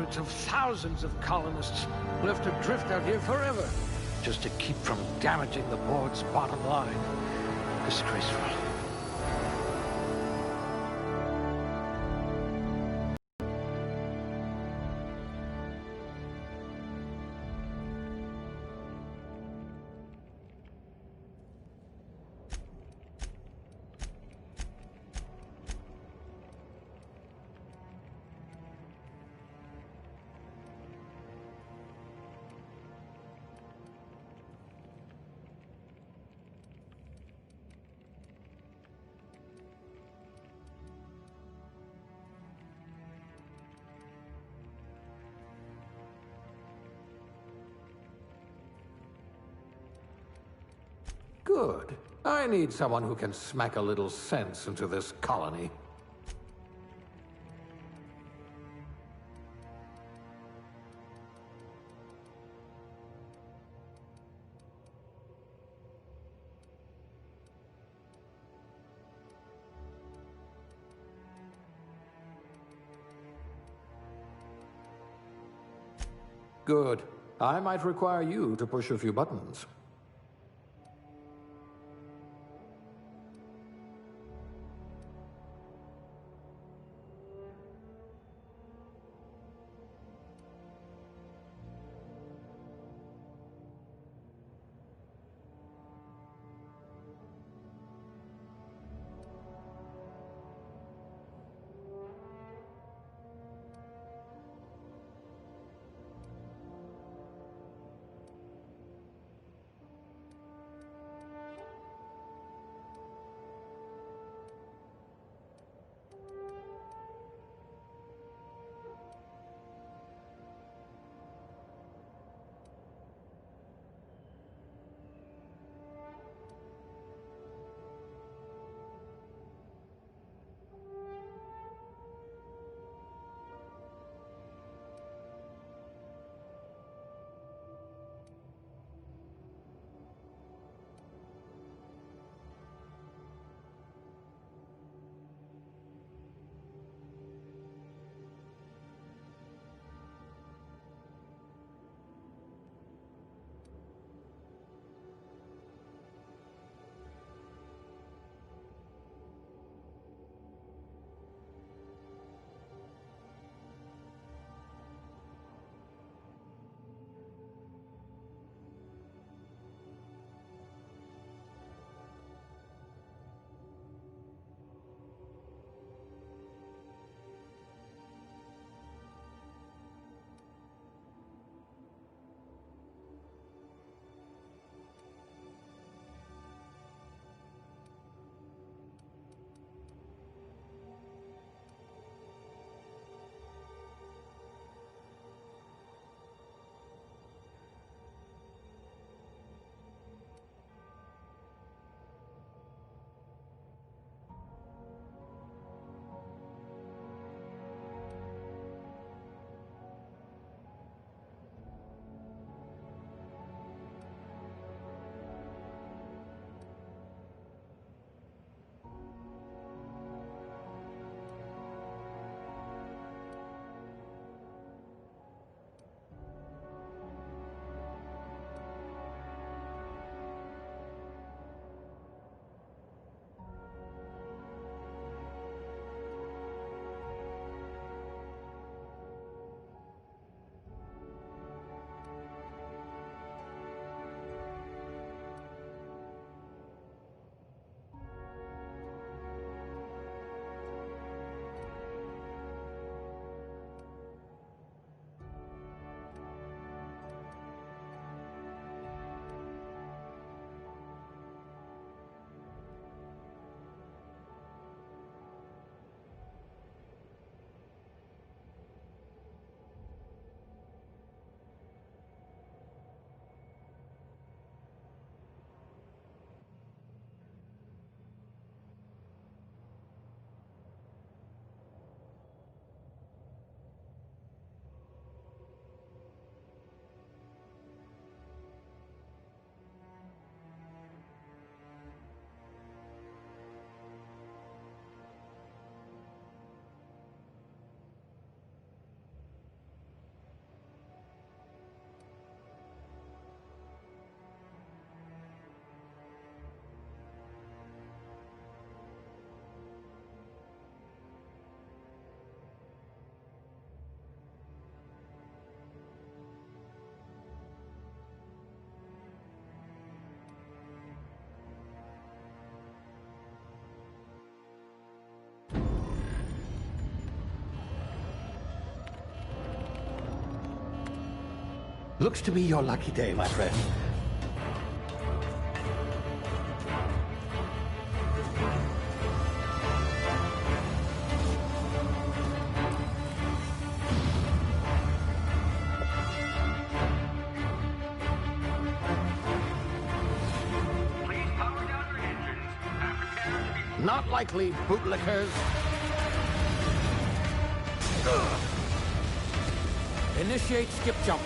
hundreds of thousands of colonists will have to drift out here forever just to keep from damaging the board's bottom line. Disgraceful. Good. I need someone who can smack a little sense into this colony. Good. I might require you to push a few buttons. Looks to be your lucky day, my friend. Please power down your engines and prepare to be... Not likely, bootlickers. Initiate skip jump.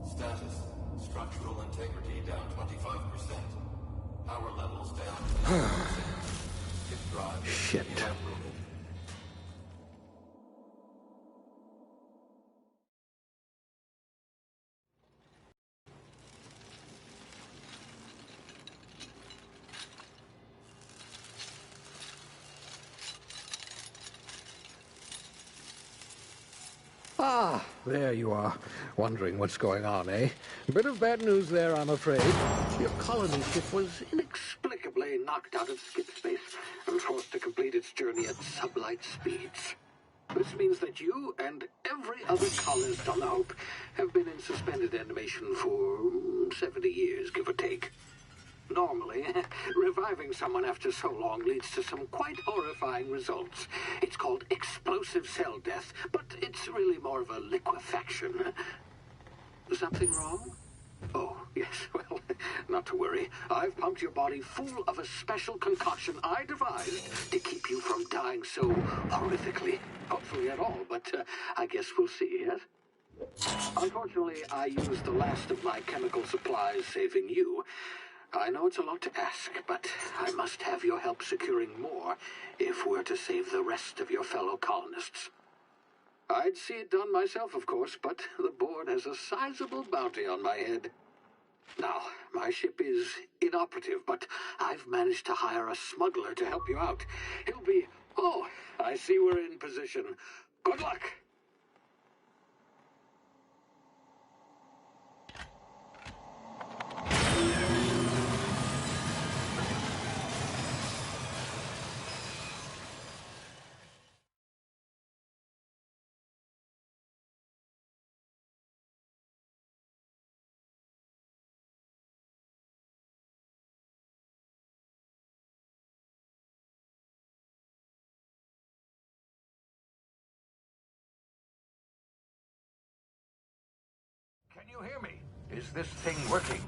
Status. Structural integrity down 25%. Power levels down 10%. Ship drive Shit. evaporated. Ah, there you are. Wondering what's going on, eh? Bit of bad news there, I'm afraid. Your colony ship was inexplicably knocked out of skip space and forced to complete its journey at sublight speeds. This means that you and every other colonist on the Hope have been in suspended animation for 70 years, give or take. Normally, reviving someone after so long leads to some quite horrifying results. It's called explosive cell death, but it's really more of a liquefaction. Something wrong? Oh, yes, well, not to worry. I've pumped your body full of a special concoction I devised to keep you from dying so horrifically. Hopefully at all, but I guess we'll see, yes? Unfortunately, I used the last of my chemical supplies saving you. I know it's a lot to ask, but I must have your help securing more if we're to save the rest of your fellow colonists. I'd see it done myself, of course, but the board has a sizable bounty on my head. Now, my ship is inoperative, but I've managed to hire a smuggler to help you out. He'll be... Oh, I see we're in position. Good luck! Can you hear me? Is this thing working?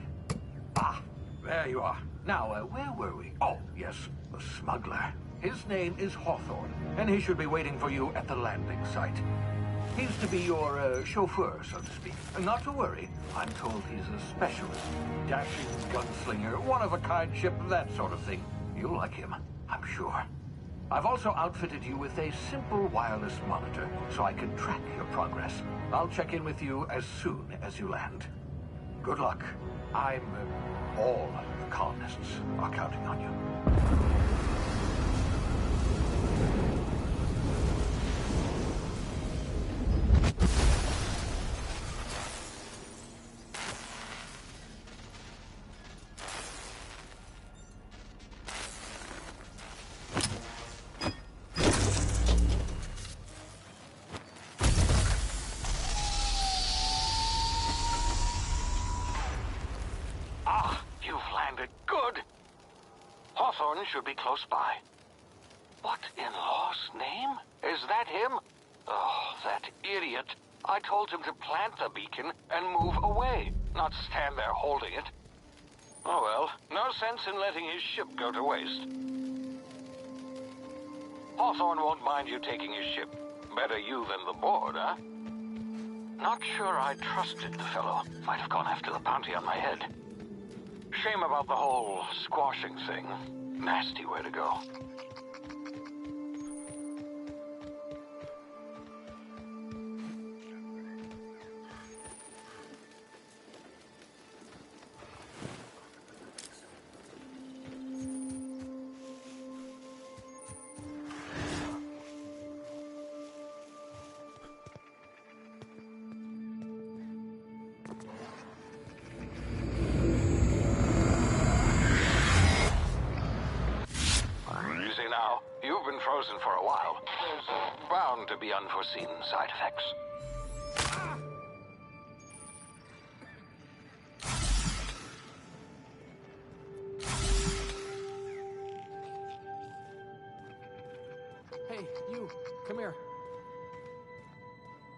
Ah, there you are. Now, where were we? Oh, yes, the smuggler. His name is Hawthorne, and he should be waiting for you at the landing site. He's to be your chauffeur, so to speak. Not to worry, I'm told he's a specialist. Dashing gunslinger, one-of-a-kind ship, that sort of thing. You'll like him, I'm sure. I've also outfitted you with a simple wireless monitor, so I can track your progress. I'll check in with you as soon as you land. Good luck. All the colonists are counting on you. Hawthorne should be close by. What in law's name? Is that him? Oh, that idiot. I told him to plant the beacon and move away, not stand there holding it. Oh well, no sense in letting his ship go to waste. Hawthorne won't mind you taking his ship. Better you than the board, huh? Not sure I trusted the fellow. Might have gone after the bounty on my head. Shame about the whole squashing thing. Nasty way to go. unforeseen side effects. Hey, you, come here.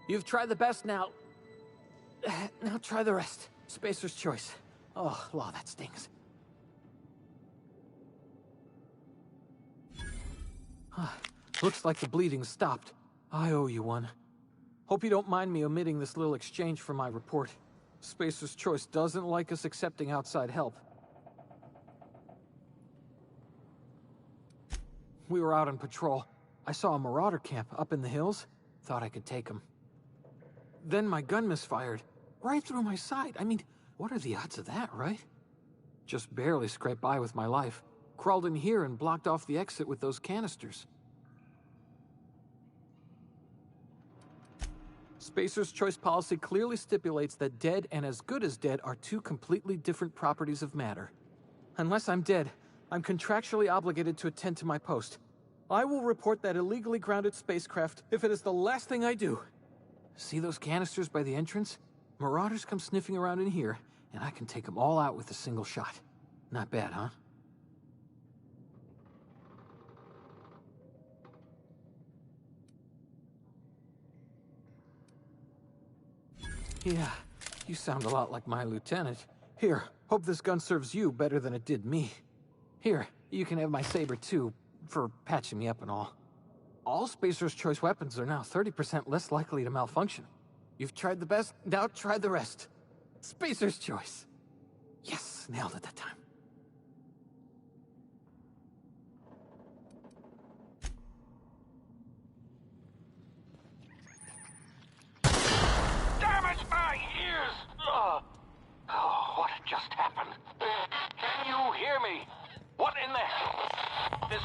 You've tried the best now. Now try the rest. Spacer's choice. Oh, wow, that stings. Looks like the bleeding stopped. I owe you one. Hope you don't mind me omitting this little exchange from my report. Spacer's choice doesn't like us accepting outside help. We were out on patrol. I saw a marauder camp up in the hills. Thought I could take him. Then my gun misfired. Right through my side. I mean, what are the odds of that, right? Just barely scraped by with my life. Crawled in here and blocked off the exit with those canisters. Spacer's choice policy clearly stipulates that dead and as good as dead are two completely different properties of matter. Unless I'm dead, I'm contractually obligated to attend to my post. I will report that illegally grounded spacecraft if it is the last thing I do. See those canisters by the entrance? Marauders come sniffing around in here, and I can take them all out with a single shot. Not bad, huh? Yeah, you sound a lot like my lieutenant. Here, hope this gun serves you better than it did me. Here, you can have my saber too, for patching me up and all. All Spacer's choice weapons are now 30% less likely to malfunction. You've tried the best, now try the rest. Spacer's choice. Yes, nailed it that time. Damn it, my ears! Oh, what just happened? Can you hear me? What in the hell? This...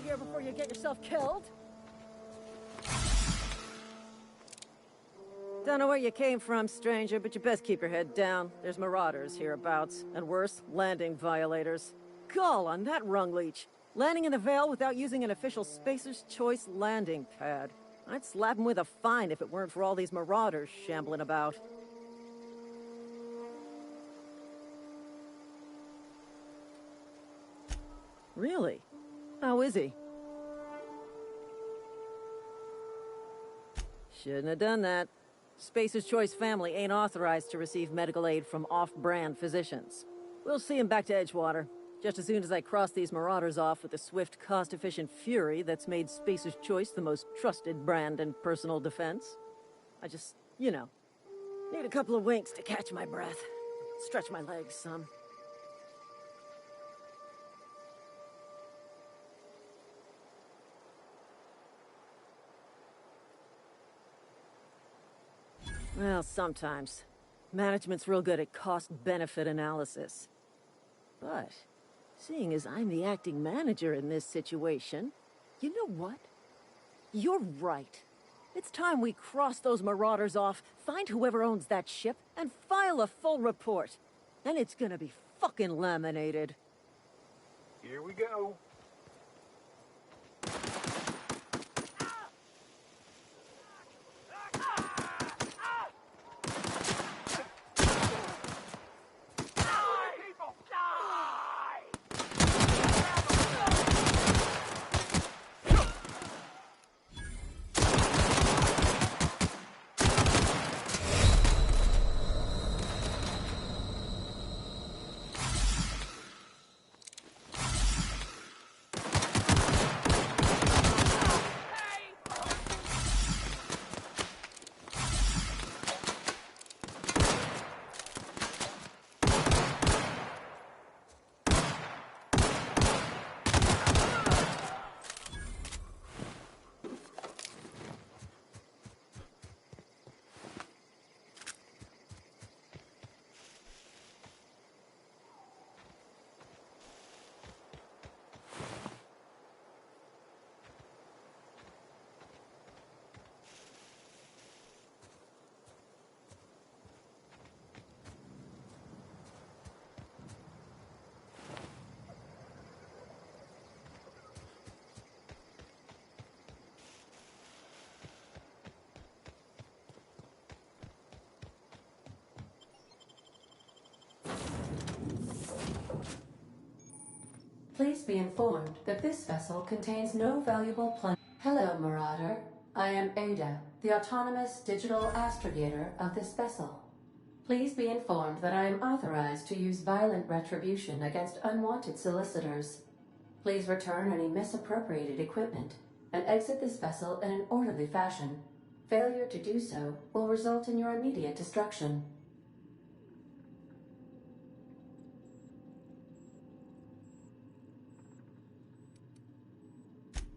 here before you get yourself killed. Don't know where you came from, stranger, but you best keep your head down. There's marauders hereabouts, and worse, landing violators. Gall on that rung leech. Landing in the Vale without using an official Spacer's Choice landing pad. I'd slap him with a fine if it weren't for all these marauders shambling about. Really? How is he? Shouldn't have done that. Spacer's Choice family ain't authorized to receive medical aid from off-brand physicians. We'll see him back to Edgewater, just as soon as I cross these marauders off with the swift, cost-efficient fury that's made Spacer's Choice the most trusted brand in personal defense. I just, you know, need a couple of winks to catch my breath. Stretch my legs some. Well, sometimes. Management's real good at cost-benefit analysis. But, seeing as I'm the acting manager in this situation, you know what? You're right. It's time we cross those marauders off, find whoever owns that ship, and file a full report. Then it's gonna be fucking laminated. Here we go. Please be informed that this vessel contains no valuable plunder. Hello, Marauder. I am Ada, the autonomous digital astrogator of this vessel. Please be informed that I am authorized to use violent retribution against unwanted solicitors. Please return any misappropriated equipment and exit this vessel in an orderly fashion. Failure to do so will result in your immediate destruction.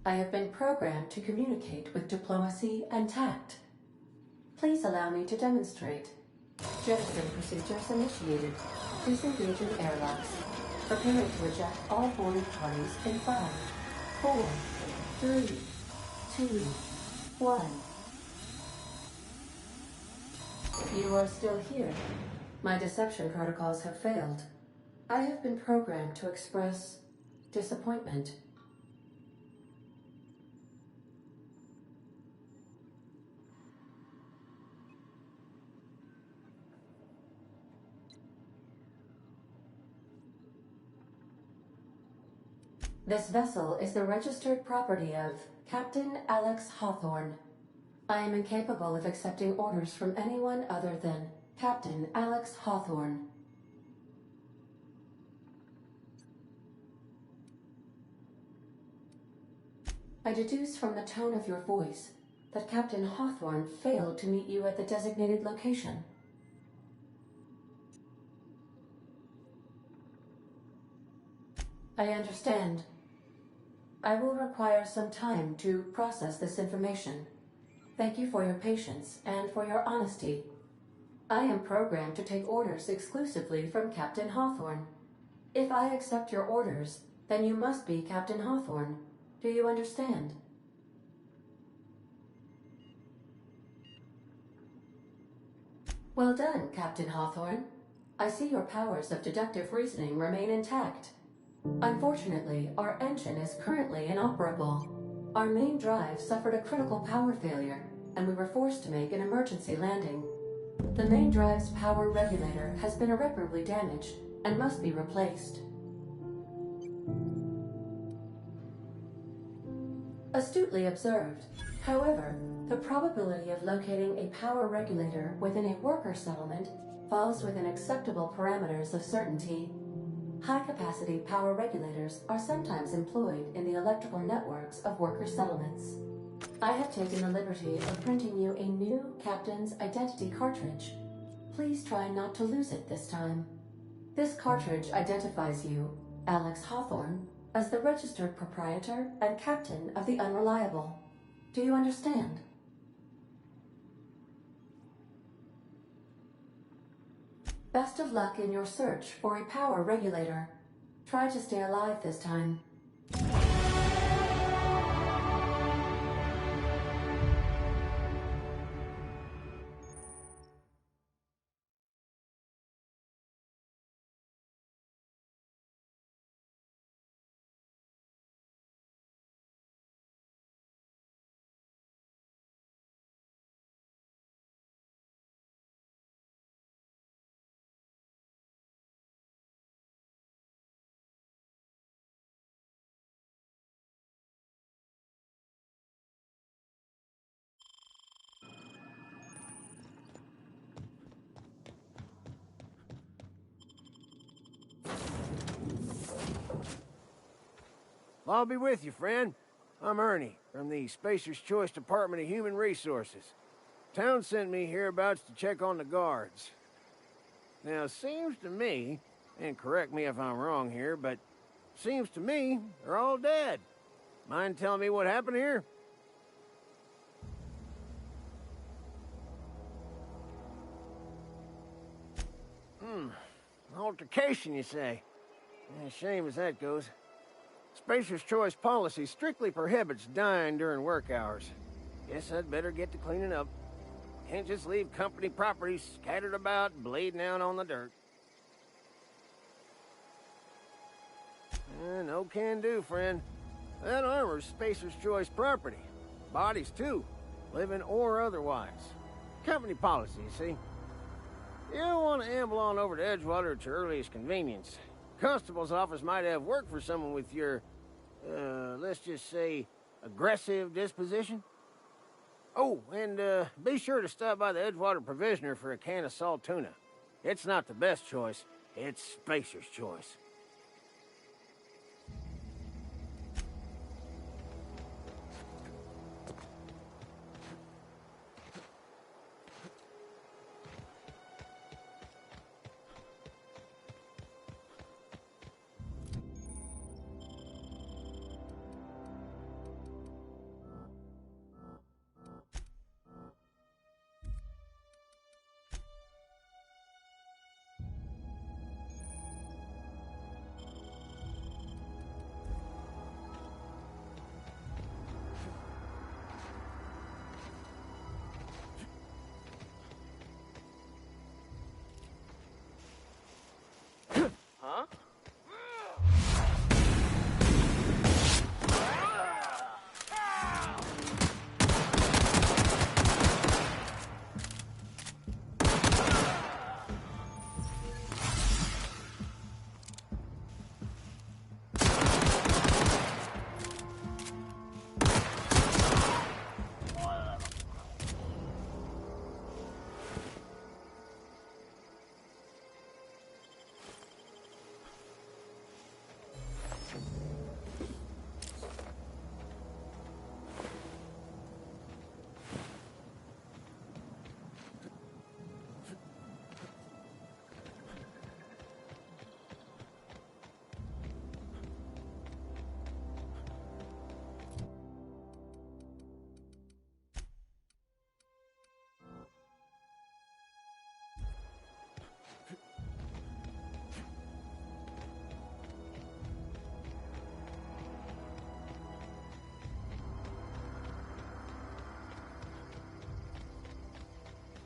I have been programmed to communicate with diplomacy and tact. Please allow me to demonstrate. Jettison procedures initiated. Disengage in airlocks. Preparing to eject all boarding parties in 5, 4, 3, 2, 1. You are still here. My deception protocols have failed. I have been programmed to express disappointment. This vessel is the registered property of Captain Alex Hawthorne. I am incapable of accepting orders from anyone other than Captain Alex Hawthorne. I deduce from the tone of your voice that Captain Hawthorne failed to meet you at the designated location. I understand. I will require some time to process this information. Thank you for your patience and for your honesty. I am programmed to take orders exclusively from Captain Hawthorne. If I accept your orders, then you must be Captain Hawthorne. Do you understand? Well done, Captain Hawthorne. I see your powers of deductive reasoning remain intact. Unfortunately, our engine is currently inoperable. Our main drive suffered a critical power failure, and we were forced to make an emergency landing. The main drive's power regulator has been irreparably damaged and must be replaced. Astutely observed. However, the probability of locating a power regulator within a worker settlement falls within acceptable parameters of certainty. High-capacity power regulators are sometimes employed in the electrical networks of worker settlements. I have taken the liberty of printing you a new Captain's Identity cartridge. Please try not to lose it this time. This cartridge identifies you, Alex Hawthorne, as the registered proprietor and captain of the Unreliable. Do you understand? Best of luck in your search for a power regulator. Try to stay alive this time. I'll be with you, friend. I'm Ernie, from the Spacer's Choice Department of Human Resources. Town sent me hereabouts to check on the guards. Now, seems to me, and correct me if I'm wrong here, but seems to me they're all dead. Mind telling me what happened here? Altercation, you say? Yeah, shame as that goes. Spacer's Choice policy strictly prohibits dying during work hours. Guess I'd better get to cleaning up. Can't just leave company property scattered about, bleeding out on the dirt. No can do, friend. That armor's Spacer's Choice property. Bodies, too. Living or otherwise. Company policy, you see. You don't want to amble on over to Edgewater at your earliest convenience. Constable's office might have work for someone with your, let's just say, aggressive disposition. Oh, and be sure to stop by the Edgewater Provisioner for a can of salt tuna. It's not the best choice, it's Spacer's Choice.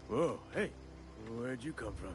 Whoa, hey, where'd you come from?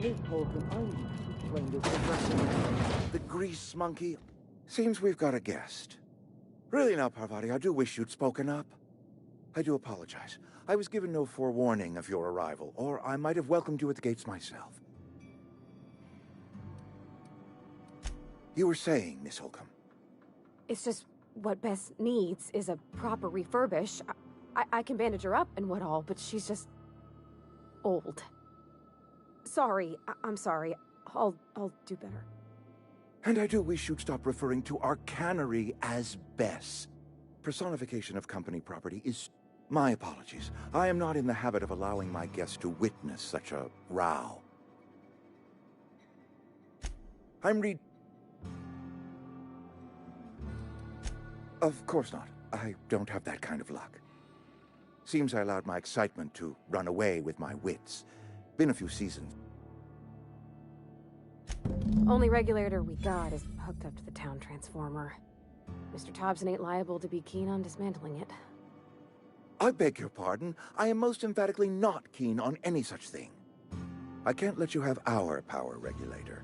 Miss Holcomb, I need to explain this to The grease monkey. Seems we've got a guest. Really now, Parvati, I do wish you'd spoken up. I do apologize. I was given no forewarning of your arrival, or I might have welcomed you at the gates myself. You were saying, Miss Holcomb. It's just what Bess needs is a proper refurbish. I can bandage her up and what all, but she's just old. Sorry, I'm sorry. I'll do better. And I do wish you'd stop referring to our cannery as Bess. Personification of company property is... My apologies. I am not in the habit of allowing my guests to witness such a row. I'm Of course not. I don't have that kind of luck. Seems I allowed my excitement to run away with my wits. Been a few seasons. Only regulator we got is hooked up to the town transformer. Mr. Thompson ain't liable to be keen on dismantling it. I beg your pardon. I am most emphatically not keen on any such thing. I can't let you have our power regulator.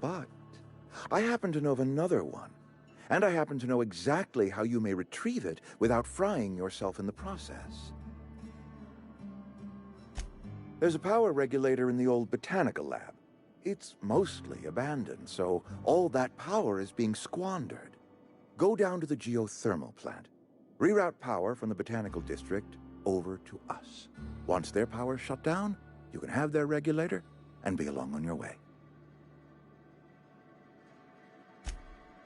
But I happen to know of another one. And I happen to know exactly how you may retrieve it without frying yourself in the process. There's a power regulator in the old botanical lab. It's mostly abandoned, so all that power is being squandered. Go down to the geothermal plant. Reroute power from the botanical district over to us. Once their power's shut down, you can have their regulator and be along on your way.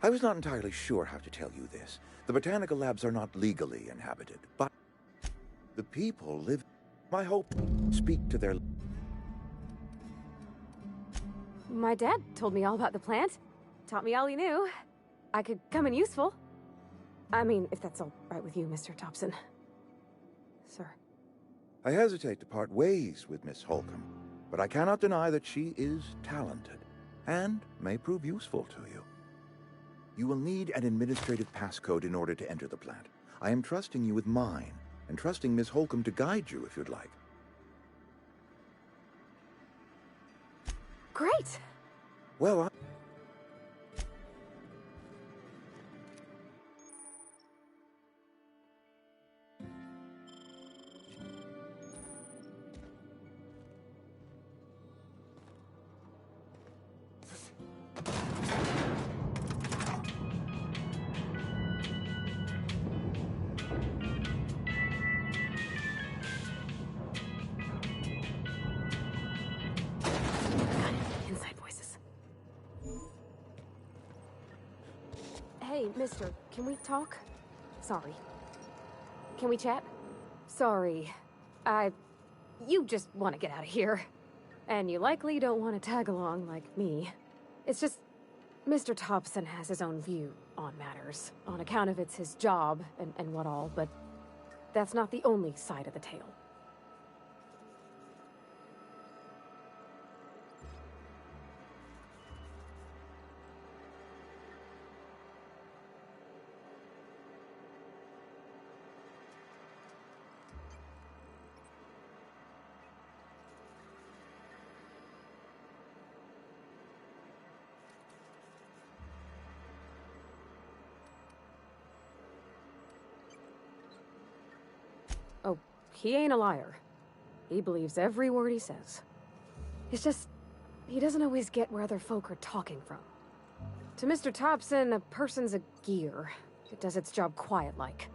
I was not entirely sure how to tell you this. The botanical labs are not legally inhabited, but the people live... My hope, speak to their... My dad told me all about the plant. Taught me all he knew. I could come in useful. I mean, if that's all right with you, Mr. Thompson. Sir. I hesitate to part ways with Miss Holcomb, but I cannot deny that she is talented and may prove useful to you. You will need an administrative passcode in order to enter the plant. I am trusting you with mine, and trusting Miss Holcomb to guide you if you'd like. Great! Well, Inside voices. Hey, mister, can we talk? Sorry. Can we chat? Sorry. You just want to get out of here. And you likely don't want to tag along like me. It's just, Mr. Thompson has his own view on matters, on account of it's his job and what all, but that's not the only side of the tale. Oh, he ain't a liar. He believes every word he says. It's just, he doesn't always get where other folk are talking from. To Mr. Thompson, a person's a gear. It does its job quiet-like.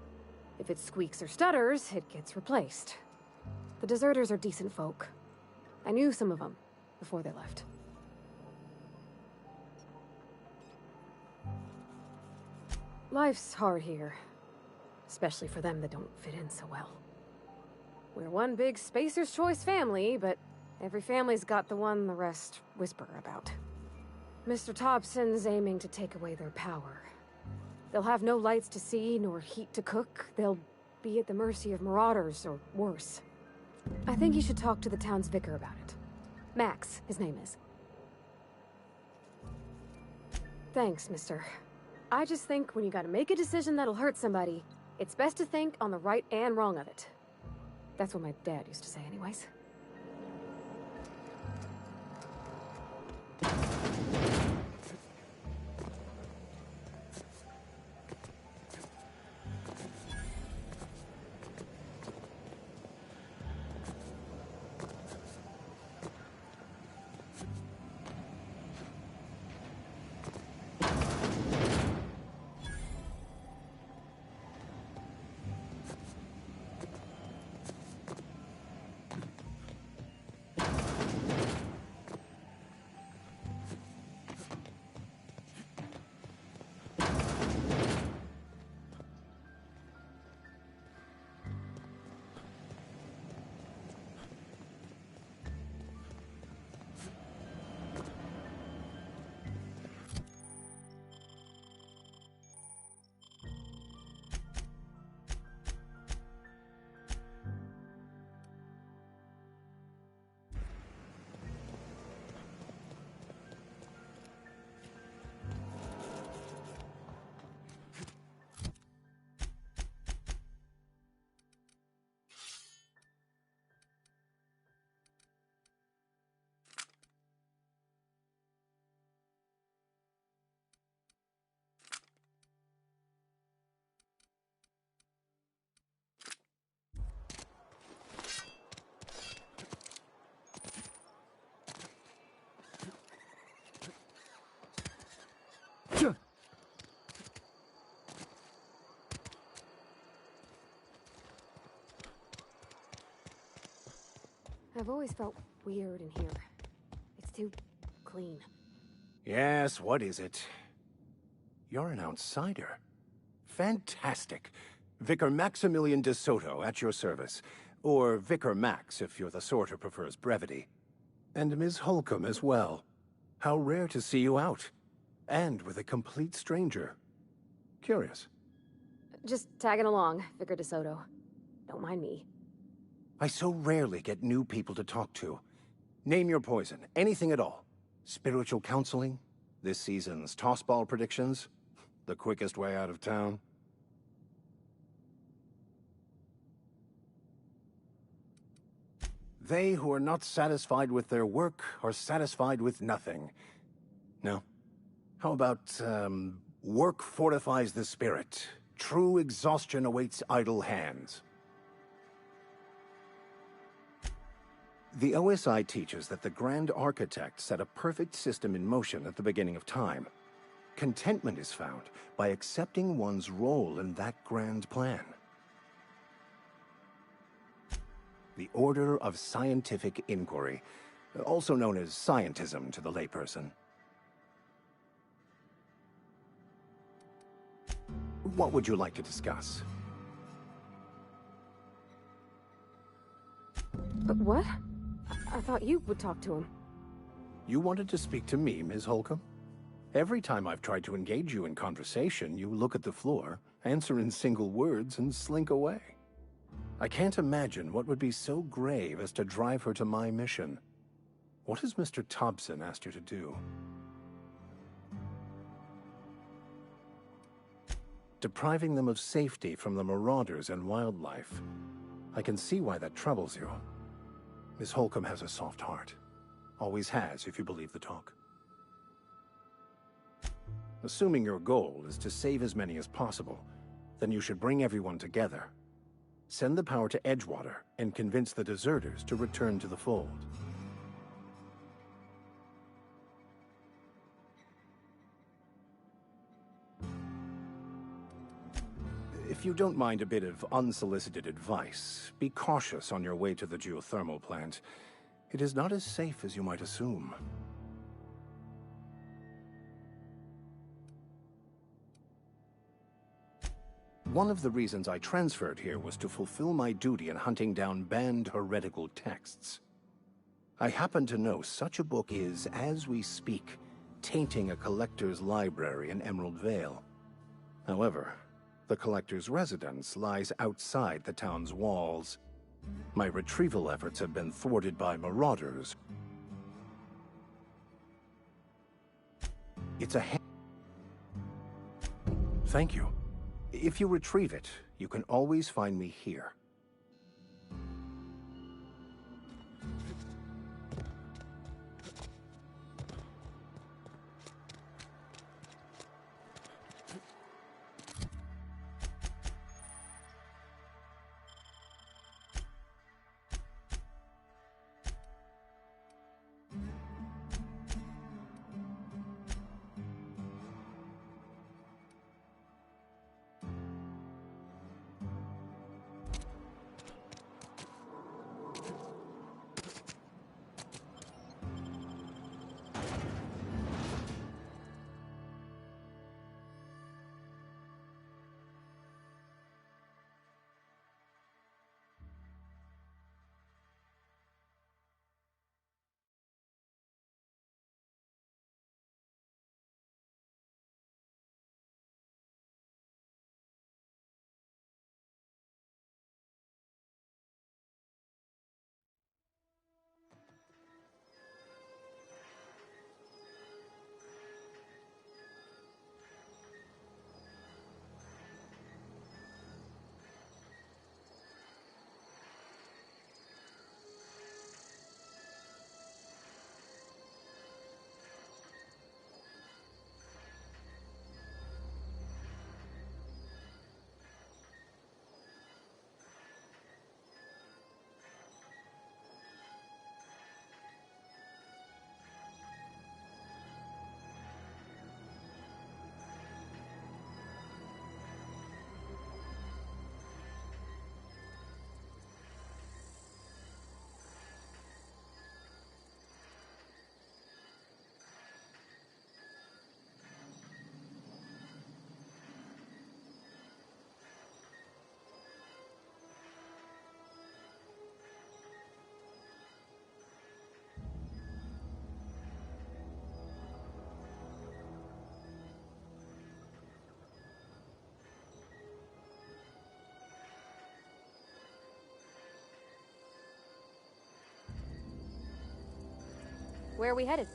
If it squeaks or stutters, it gets replaced. The deserters are decent folk. I knew some of them before they left. Life's hard here. Especially for them that don't fit in so well. We're one big Spacer's Choice family, but every family's got the one the rest whisper about. Mr. Thompson's aiming to take away their power. They'll have no lights to see, nor heat to cook. They'll be at the mercy of marauders, or worse. I think you should talk to the town's vicar about it. Max, his name is. Thanks, mister. I just think when you gotta make a decision that'll hurt somebody, it's best to think on the right and wrong of it. That's what my dad used to say anyways. I've always felt weird in here. It's too clean. Yes, what is it? You're an outsider. Fantastic. Vicar Maximilian de Soto, at your service. Or Vicar Max, if you're the sort who prefers brevity. And Ms. Holcomb as well. How rare to see you out. And with a complete stranger. Curious. Just tagging along, Vicar de Soto. Don't mind me. I so rarely get new people to talk to. Name your poison, anything at all. Spiritual counseling? This season's tossball predictions? The quickest way out of town? They who are not satisfied with their work are satisfied with nothing. No? How about, work fortifies the spirit. True exhaustion awaits idle hands. The OSI teaches that the Grand Architect set a perfect system in motion at the beginning of time. Contentment is found by accepting one's role in that grand plan. The Order of Scientific Inquiry, also known as scientism to the layperson. What would you like to discuss? But what? I thought you would talk to him. You wanted to speak to me, Ms. Holcomb? Every time I've tried to engage you in conversation, you look at the floor, answer in single words, and slink away. I can't imagine what would be so grave as to drive her to my mission. What has Mr. Thompson asked you to do? Depriving them of safety from the marauders and wildlife. I can see why that troubles you. Miss Holcomb has a soft heart. Always has, if you believe the talk. Assuming your goal is to save as many as possible, then you should bring everyone together. Send the power to Edgewater and convince the deserters to return to the fold. If you don't mind a bit of unsolicited advice, be cautious on your way to the geothermal plant. It is not as safe as you might assume. One of the reasons I transferred here was to fulfill my duty in hunting down banned heretical texts. I happen to know such a book is, as we speak, tainting a collector's library in Emerald Vale. However, the collector's residence lies outside the town's walls. My retrieval efforts have been thwarted by marauders. It's a Thank you. If you retrieve it, you can always find me here. Where are we headed?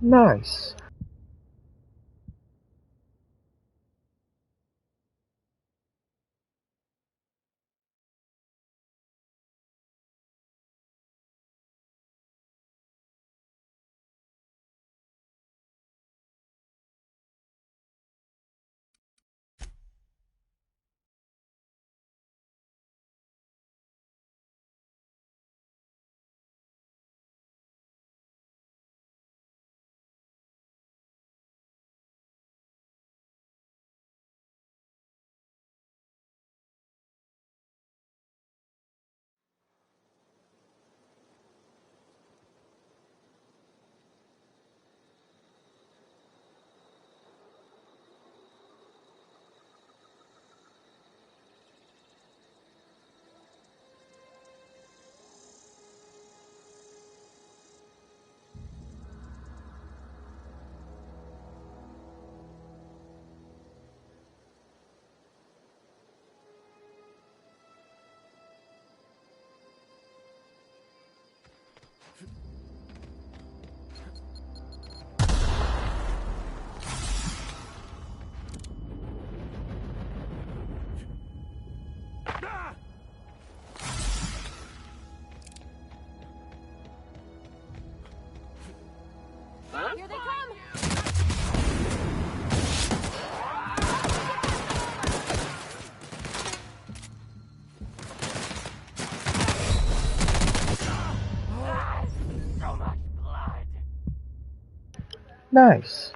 Nice. Here they come! So much blood. Nice.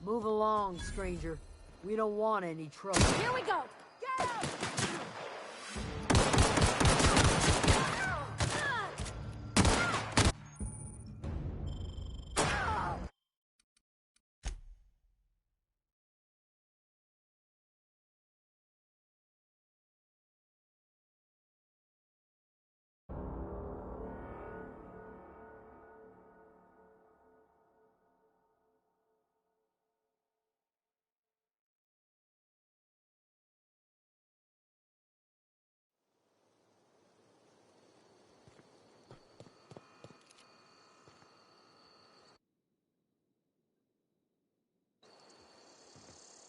Move along, stranger. We don't want any trouble. Here we go! Get out!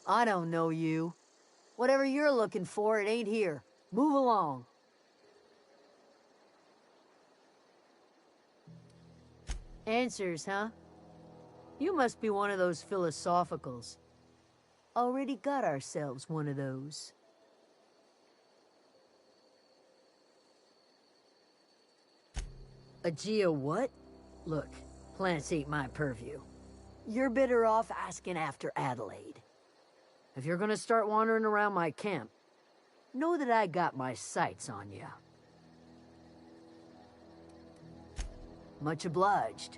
I don't know you. Whatever you're looking for, it ain't here. Move along. Answers, huh? You must be one of those philosophicals. Already got ourselves one of those. A geo what? Look, plants ain't my purview. You're better off asking after Adelaide. If you're gonna start wandering around my camp, know that I got my sights on you. Much obliged.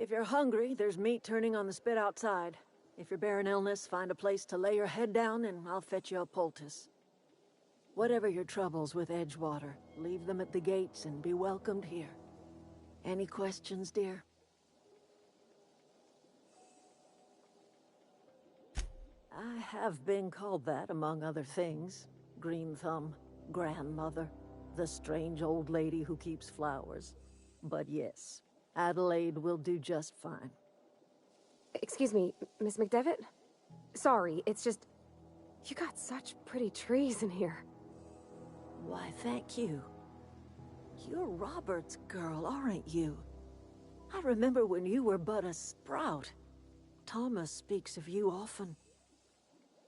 If you're hungry, there's meat turning on the spit outside. If you're bearing illness, find a place to lay your head down and I'll fetch you a poultice. Whatever your troubles with Edgewater, leave them at the gates and be welcomed here. Any questions, dear? I have been called that, among other things. Green Thumb, grandmother, the strange old lady who keeps flowers. But yes, Adelaide will do just fine. Excuse me, Miss McDevitt? Sorry, it's just... You got such pretty trees in here. Why, thank you. You're Robert's girl, aren't you? I remember when you were but a sprout. Thomas speaks of you often.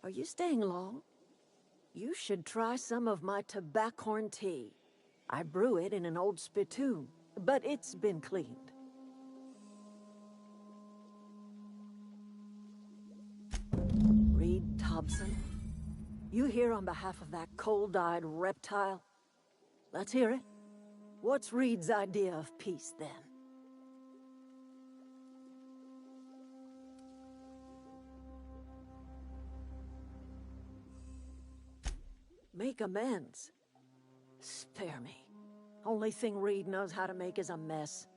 Are you staying long? You should try some of my tobaccorn tea. I brew it in an old spittoon, but it's been cleaned. Reed Thompson, you here on behalf of that cold-eyed reptile? Let's hear it. What's Reed's idea of peace, then? Make amends. Spare me. Only thing Reed knows how to make is a mess.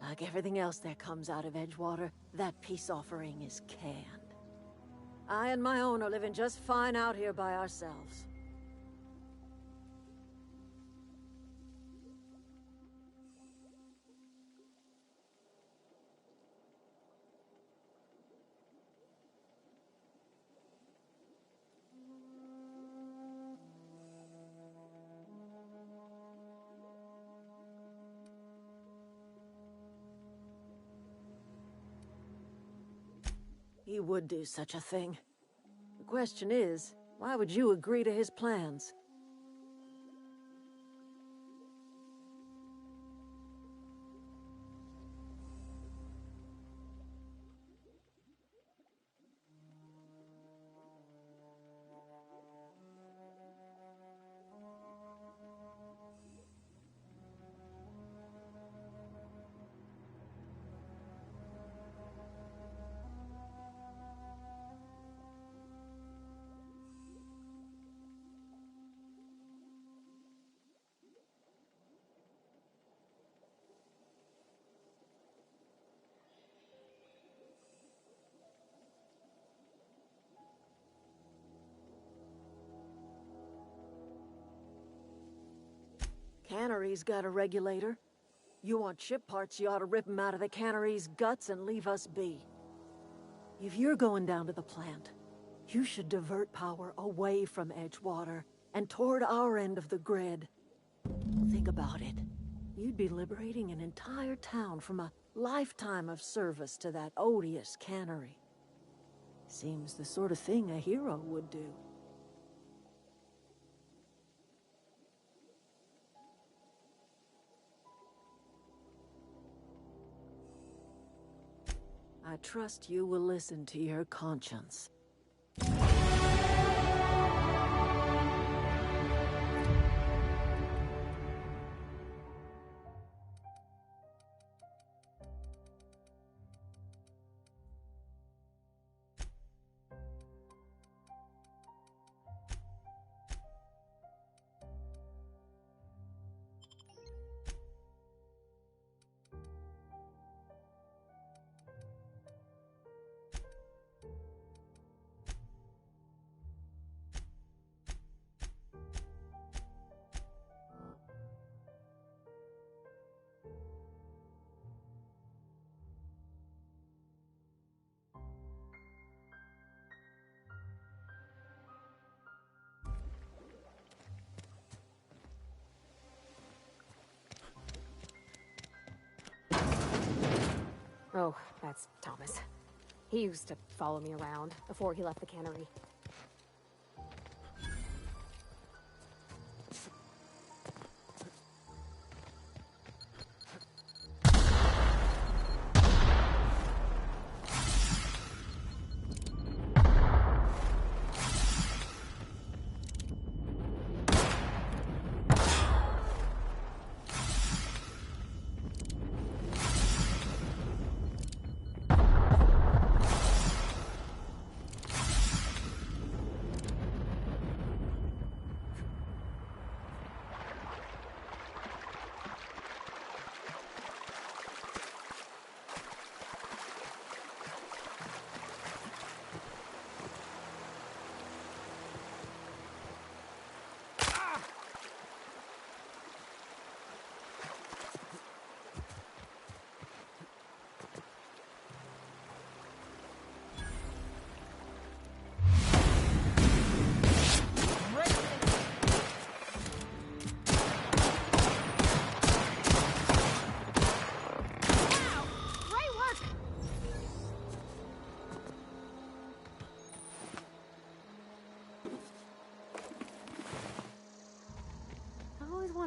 Like everything else that comes out of Edgewater, that peace offering is canned. I and my own are living just fine out here by ourselves. He would do such a thing. The question is, why would you agree to his plans? Cannery's got a regulator. You want ship parts, you ought to rip 'em out of the cannery's guts and leave us be. If you're going down to the plant, you should divert power away from Edgewater and toward our end of the grid. Think about it. You'd be liberating an entire town from a lifetime of service to that odious cannery. Seems the sort of thing a hero would do. I trust you will listen to your conscience. Oh, that's Thomas. He used to follow me around before he left the cannery.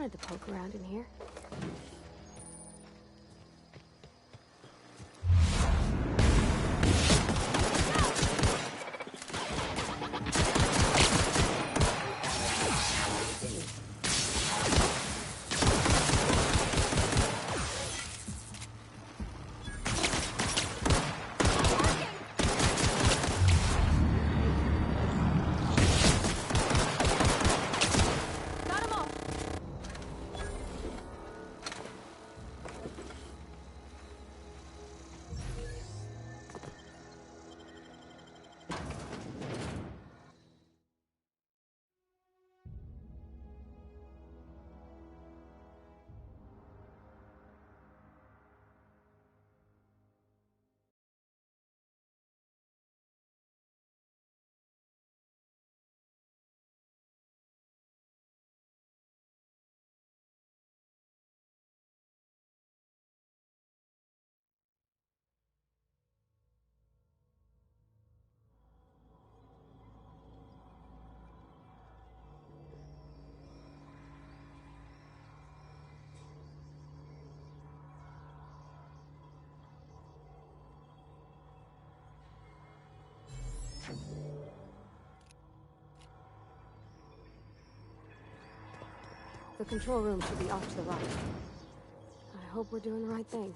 wanted to poke around in here. The control room should be off to the right. I hope we're doing the right thing.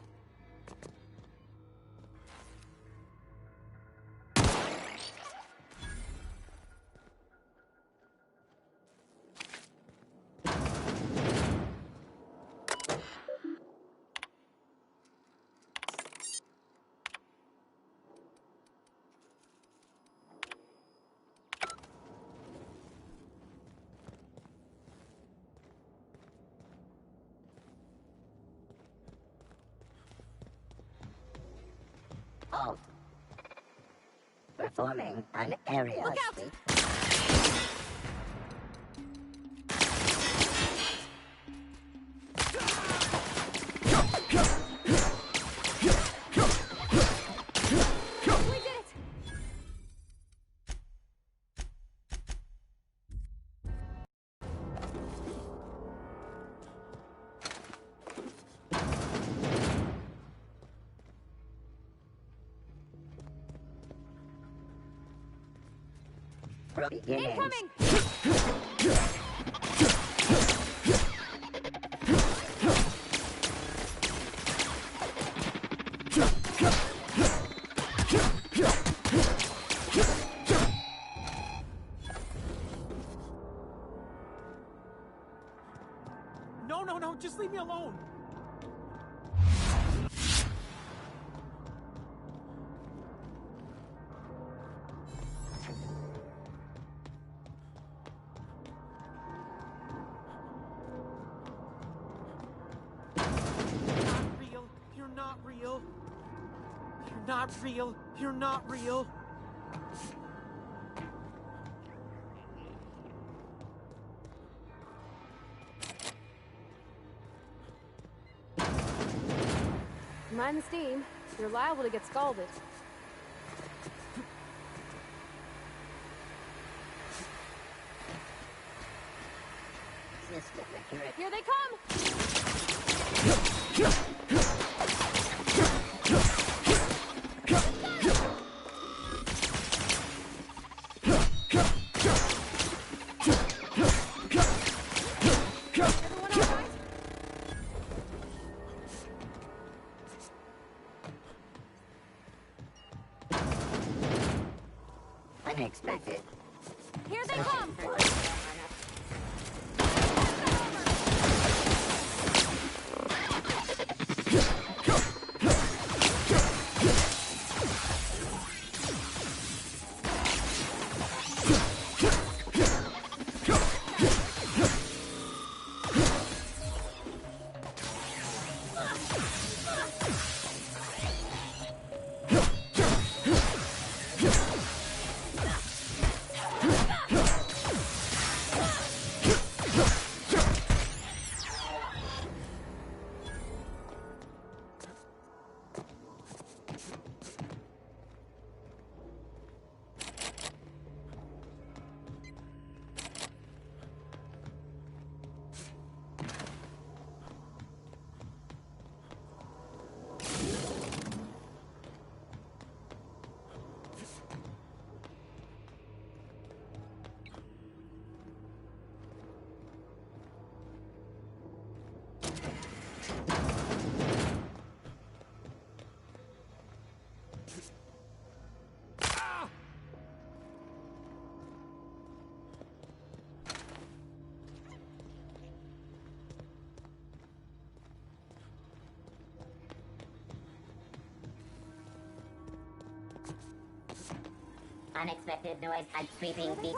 Oh. Performing an area sweep. Incoming! No, just leave me alone. You're not real. Mind the steam. You're liable to get scalded. Here they come! Unexpected. Here they come! Unexpected noise and sweeping beach.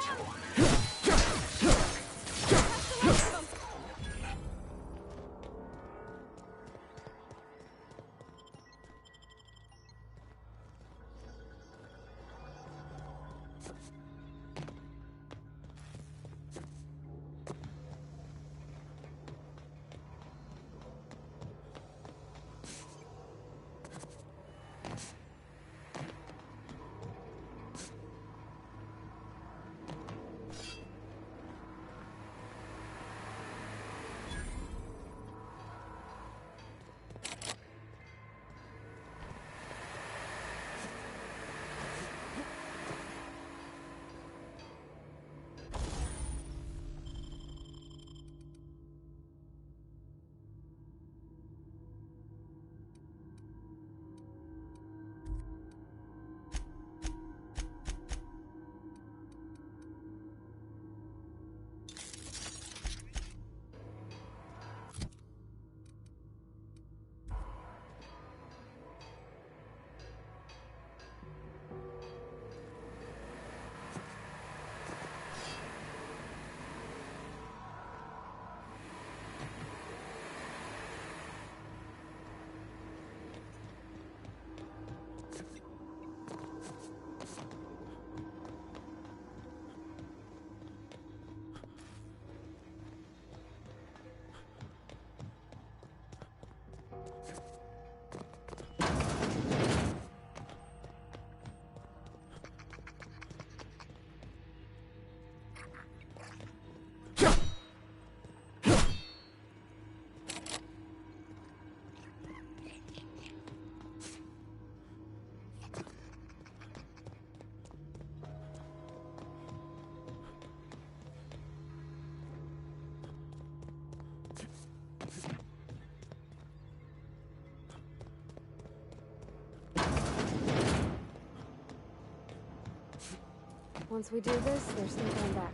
Once we do this, there's no going back.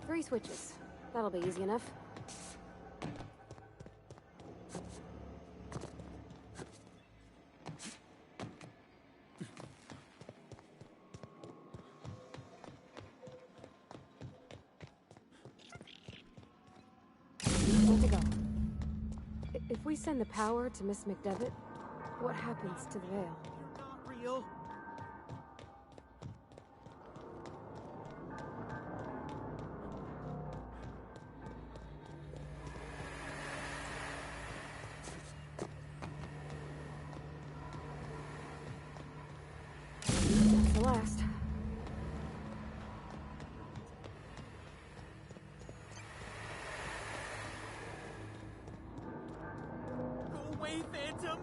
Three switches. That'll be easy enough. Where to go? If we send the power to Miss McDevitt, what happens to the veil? Not real. That's the last. Go away, Phantom!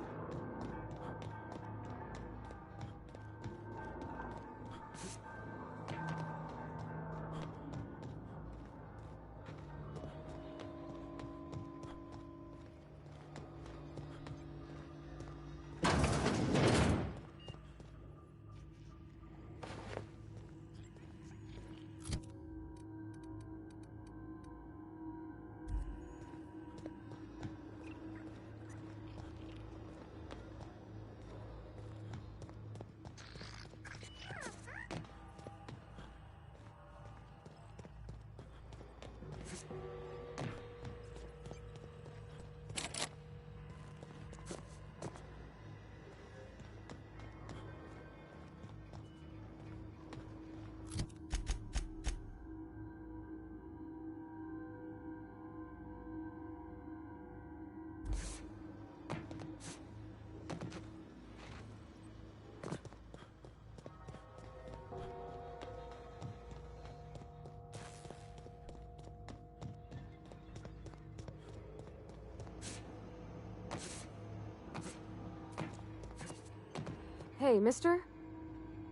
Hey, mister?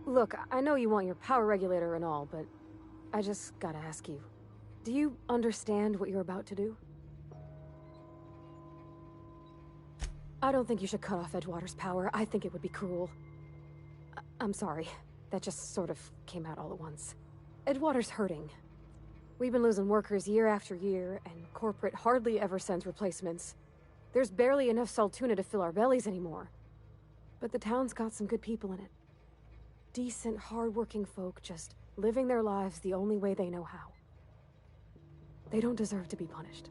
Look, I know you want your power regulator and all, but I just gotta ask you. Do you understand what you're about to do? I don't think you should cut off Edgewater's power. I think it would be cruel. I'm sorry. That just sort of came out all at once. Edgewater's hurting. We've been losing workers year after year, and corporate hardly ever sends replacements. There's barely enough Saltuna to fill our bellies anymore. But the town's got some good people in it. Decent, hard-working folk just living their lives the only way they know how. They don't deserve to be punished.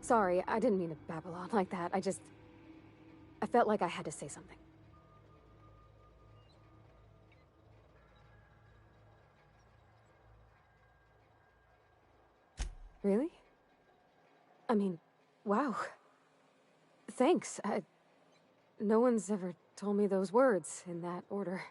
Sorry, I didn't mean to babble on like that. I felt like I had to say something. Really? I mean, wow. Thanks. No one's ever told me those words in that order.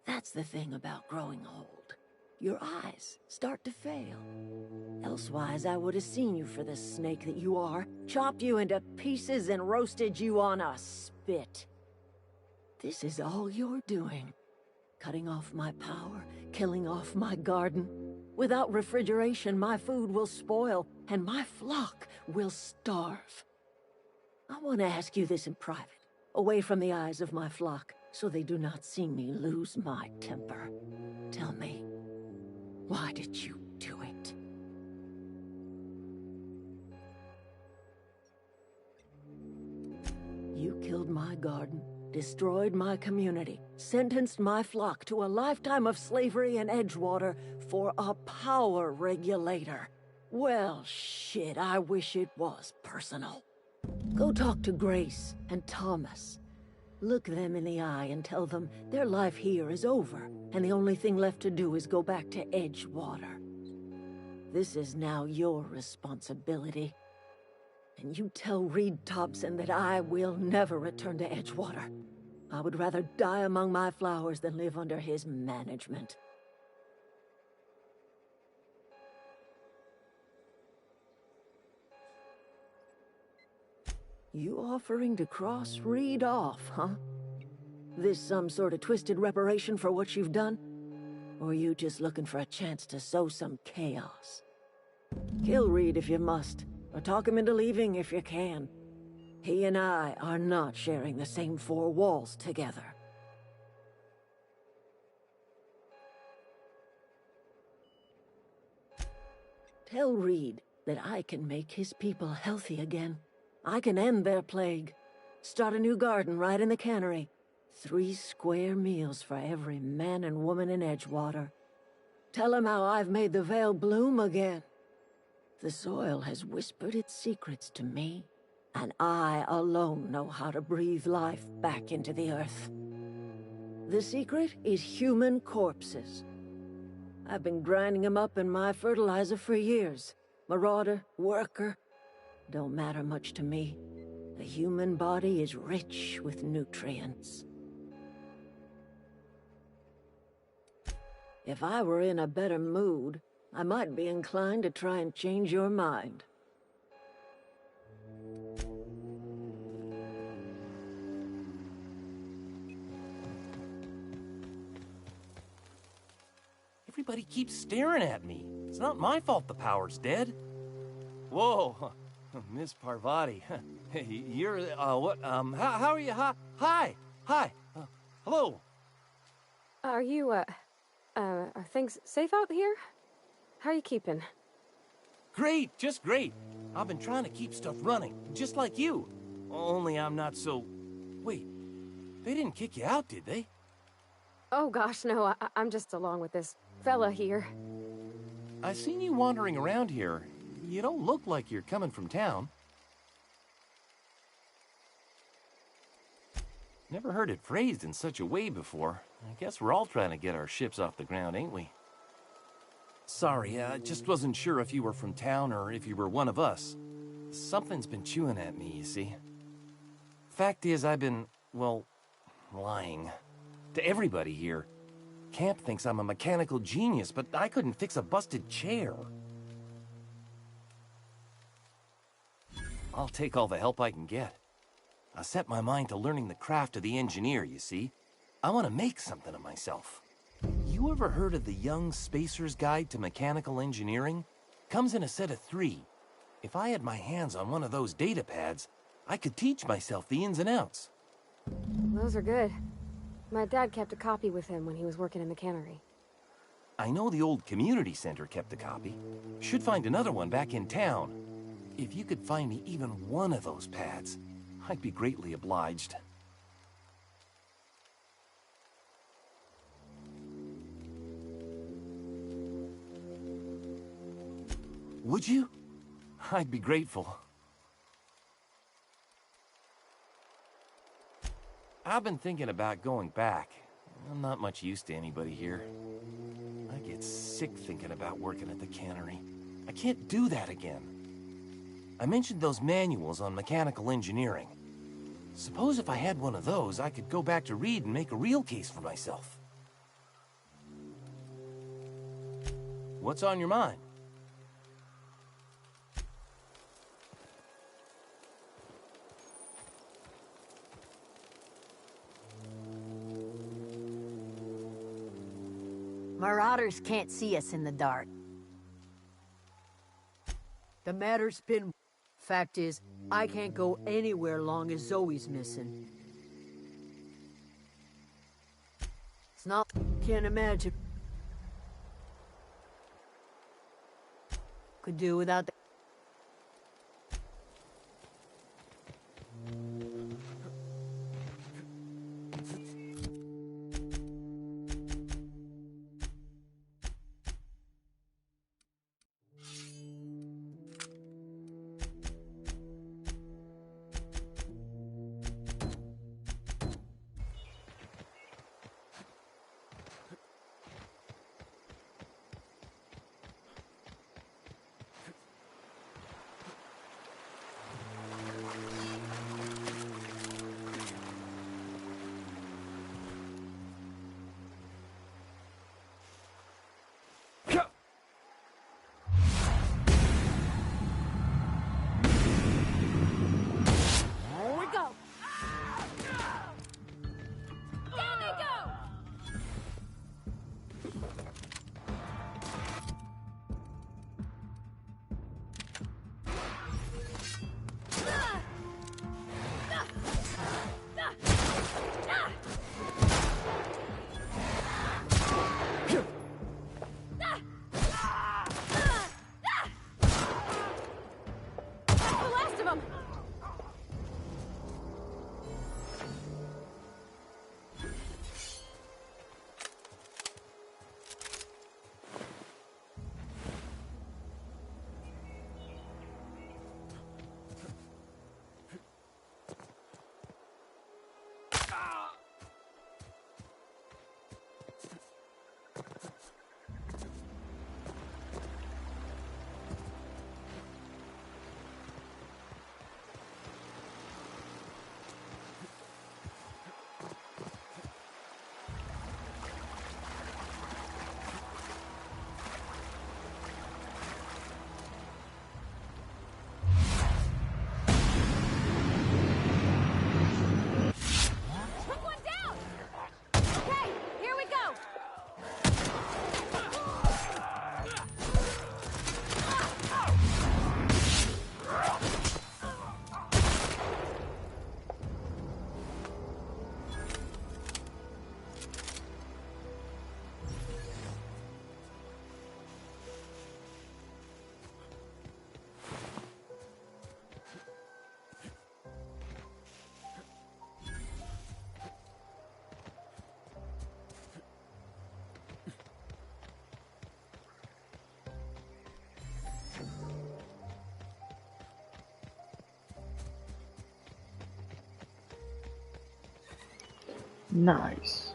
That's the thing about growing old. Your eyes start to fail. Elsewise, I would have seen you for the snake that you are, chopped you into pieces and roasted you on a spit. This is all you're doing. Cutting off my power, killing off my garden. Without refrigeration, my food will spoil, and my flock will starve. I want to ask you this in private, away from the eyes of my flock, so they do not see me lose my temper. Tell me, why did you do it? You killed my garden, destroyed my community, sentenced my flock to a lifetime of slavery in Edgewater for a power regulator. Well, shit, I wish it was personal. Go talk to Grace and Thomas. Look them in the eye and tell them their life here is over, and the only thing left to do is go back to Edgewater. This is now your responsibility. And you tell Reed Thompson that I will never return to Edgewater. I would rather die among my flowers than live under his management. You offering to cross Reed off, huh? This some sort of twisted reparation for what you've done? Or you just looking for a chance to sow some chaos? Kill Reed if you must, or talk him into leaving if you can. He and I are not sharing the same four walls together. Tell Reed that I can make his people healthy again. I can end their plague. Start a new garden right in the cannery. 3 square meals for every man and woman in Edgewater. Tell him how I've made the Vale bloom again. The soil has whispered its secrets to me, and I alone know how to breathe life back into the earth. The secret is human corpses. I've been grinding them up in my fertilizer for years. Marauder, worker, don't matter much to me. The human body is rich with nutrients. If I were in a better mood, I might be inclined to try and change your mind. Everybody keeps staring at me. It's not my fault the power's dead. Whoa, Miss Parvati. You're, what, how are you? Hi, hello. Are you, are things safe out here? How are you keeping? Great, just great. I've been trying to keep stuff running, just like you. Only I'm not so... Wait, they didn't kick you out, did they? Oh gosh, no, I'm just along with this fella here. I seen you wandering around here. You don't look like you're coming from town. Never heard it phrased in such a way before. I guess we're all trying to get our ships off the ground, ain't we? Sorry, I just wasn't sure if you were from town or if you were one of us. Something's been chewing at me, you see. Fact is, I've been, well, lying. To everybody here. Camp thinks I'm a mechanical genius, but I couldn't fix a busted chair. I'll take all the help I can get. I set my mind to learning the craft of the engineer, you see. I want to make something of myself. You ever heard of the Young Spacer's Guide to Mechanical Engineering? Comes in a set of 3. If I had my hands on one of those data pads, I could teach myself the ins and outs. Those are good. My dad kept a copy with him when he was working in the cannery. I know the old community center kept a copy. Should find another one back in town. If you could find me even one of those pads, I'd be greatly obliged. Would you? I'd be grateful. I've been thinking about going back. I'm not much use to anybody here. I get sick thinking about working at the cannery. I can't do that again. I mentioned those manuals on mechanical engineering. Suppose if I had one of those, I could go back to Reed and make a real case for myself. What's on your mind? Marauders can't see us in the dark. The matter's been... Fact is, I can't go anywhere long as Zoe's missing. It's not... Can't imagine. Could do without the... Nice.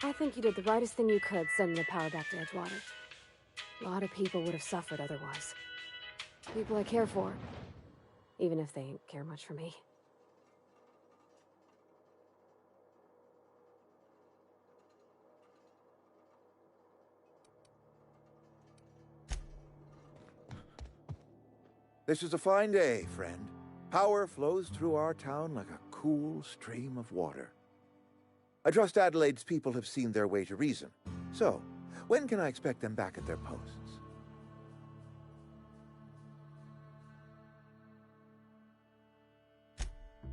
I think you did the rightest thing you could, sending the power back to Edgewater. A lot of people would have suffered otherwise. People I care for, even if they ain't care much for me. This is a fine day, friend. Power flows through our town like a cool stream of water. I trust Adelaide's people have seen their way to reason. So, when can I expect them back at their posts?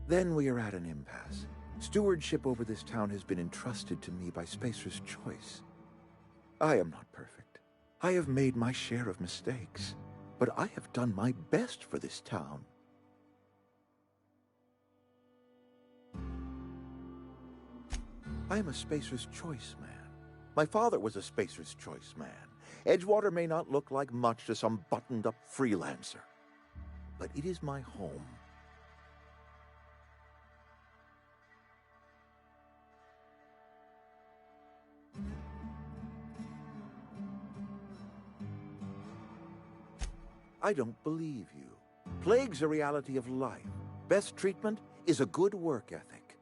Then we are at an impasse. Stewardship over this town has been entrusted to me by Spacer's Choice. I am not perfect. I have made my share of mistakes. But I have done my best for this town. I am a Spacer's Choice man. My father was a Spacer's Choice man. Edgewater may not look like much to some buttoned-up freelancer, but it is my home. I don't believe you. Plague's a reality of life. Best treatment is a good work ethic.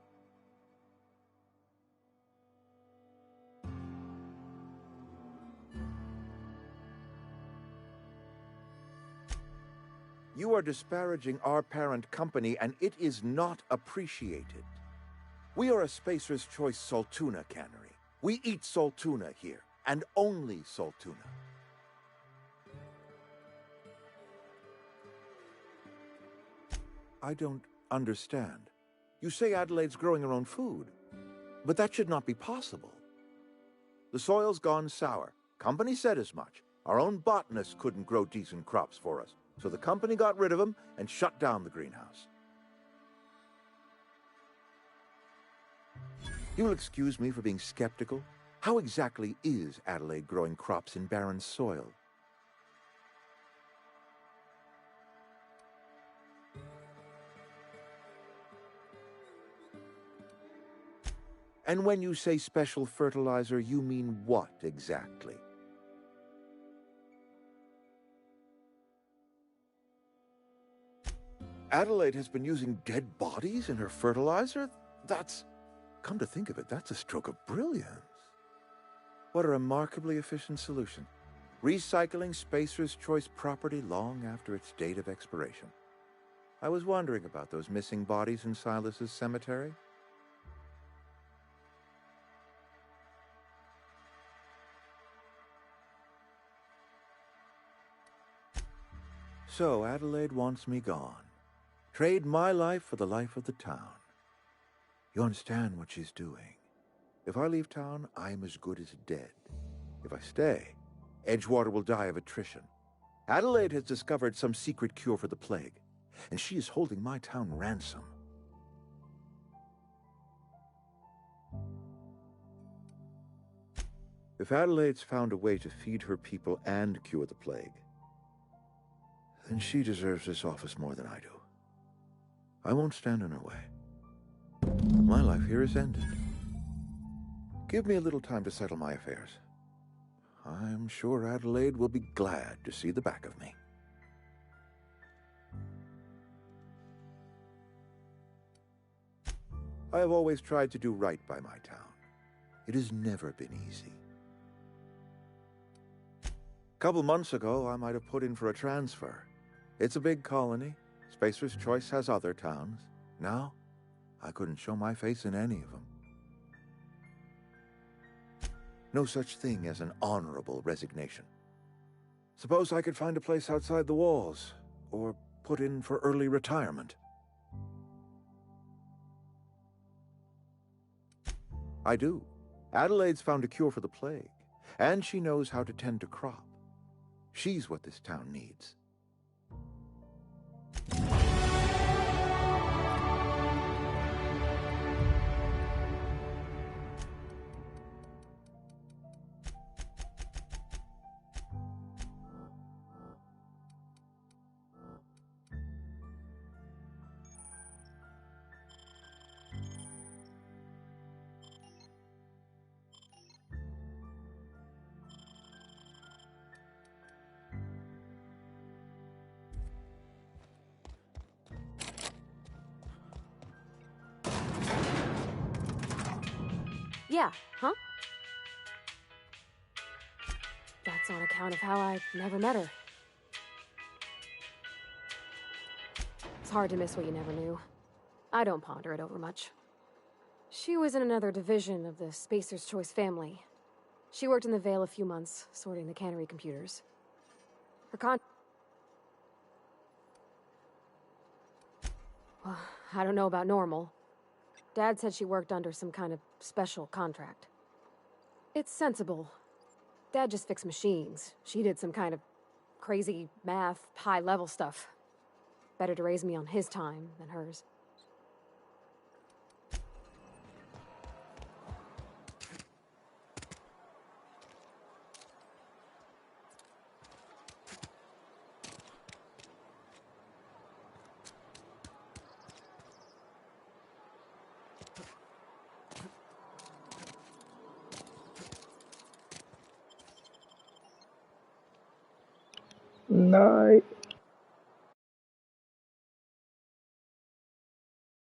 You are disparaging our parent company, and it is not appreciated. We are a Spacer's Choice Saltuna cannery. We eat Saltuna here, and only Saltuna. I don't understand. You say Adelaide's growing her own food, but that should not be possible. The soil's gone sour. Company said as much. Our own botanists couldn't grow decent crops for us, so the company got rid of them and shut down the greenhouse. You'll excuse me for being skeptical. How exactly is Adelaide growing crops in barren soil? And when you say special fertilizer, you mean what exactly? Adelaide has been using dead bodies in her fertilizer? That's... Come to think of it, that's a stroke of brilliance. What a remarkably efficient solution. Recycling Spacer's Choice property long after its date of expiration. I was wondering about those missing bodies in Silas's cemetery. So Adelaide wants me gone. Trade my life for the life of the town. You understand what she's doing. If I leave town, I'm as good as dead. If I stay, Edgewater will die of attrition. Adelaide has discovered some secret cure for the plague, and she is holding my town ransom. If Adelaide's found a way to feed her people and cure the plague, then she deserves this office more than I do. I won't stand in her way. My life here is ended. Give me a little time to settle my affairs. I'm sure Adelaide will be glad to see the back of me. I have always tried to do right by my town. It has never been easy. A couple months ago, I might have put in for a transfer. It's a big colony. Spacer's Choice has other towns. Now, I couldn't show my face in any of them. No such thing as an honorable resignation. Suppose I could find a place outside the walls, or put in for early retirement. I do. Adelaide's found a cure for the plague, and she knows how to tend a crop. She's what this town needs. Yeah, huh? That's on account of how I never met her. It's hard to miss what you never knew. I don't ponder it over much. She was in another division of the Spacer's Choice family. She worked in the Vale a few months, sorting the cannery computers. Her Well, I don't know about normal. Dad said she worked under some kind of special contract. It's sensible. Dad just fixed machines. She did some kind of crazy math, high-level stuff. Better to raise me on his time than hers. Night.